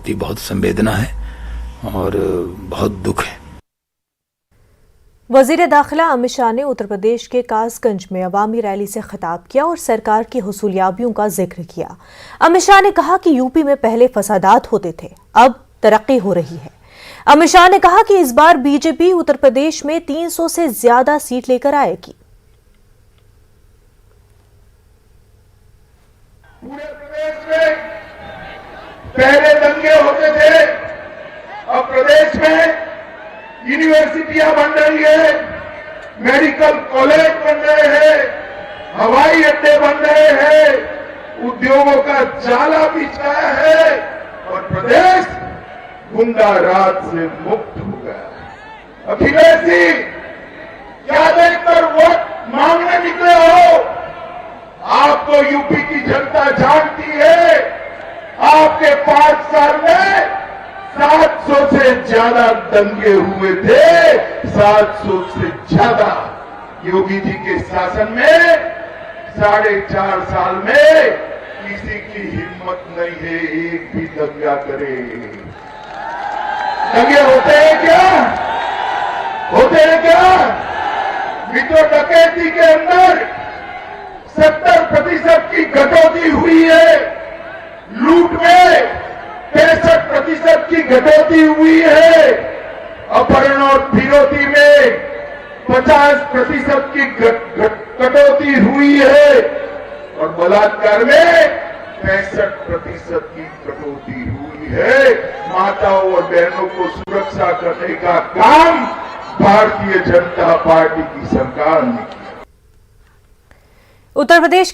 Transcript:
प्रति बहुत संवेदना है और बहुत दुख है। वजीर दाखिला अमित शाह ने उत्तर प्रदेश के कासगंज में अवामी रैली से खिताब किया और सरकार की हुसूलियाबियों का जिक्र किया। अमित शाह ने कहा कि यूपी में पहले फसादात होते थे, अब तरक्की हो रही है। अमित शाह ने कहा कि इस बार बीजेपी उत्तर प्रदेश में 300 से ज्यादा सीट लेकर आएगी। पूरे प्रदेश में पहले दंगे होते थे, अब प्रदेश में यूनिवर्सिटियां बन रही है, मेडिकल कॉलेज बन रहे हैं, हवाई अड्डे बन रहे हैं, उद्योगों का जाला बिछ रहा है और प्रदेश गुंडा राज से मुक्त हो गया। अखिलेश जी, क्या देखकर वोट मांगने निकले हो? आपको यूपी की जनता जानती है। आपके 5 साल में 700 से ज्यादा दंगे हुए थे, 700 से ज्यादा। योगी जी के शासन में 4.5 साल में किसी की हिम्मत नहीं है एक भी दंगा करे। दंगे होते हैं क्या? होते हैं क्या? मित्रों, डकैती के अंदर 70% की कटौती हुई है, लूट में 65% की कटौती हुई है, अपहरण और फिरौती में 50% की कटौती हुई है और बलात्कार में 65% की कटौती हुई है। माताओं और बहनों को सुरक्षा करने का काम भारतीय जनता पार्टी की सरकार ने किया। उत्तर प्रदेश के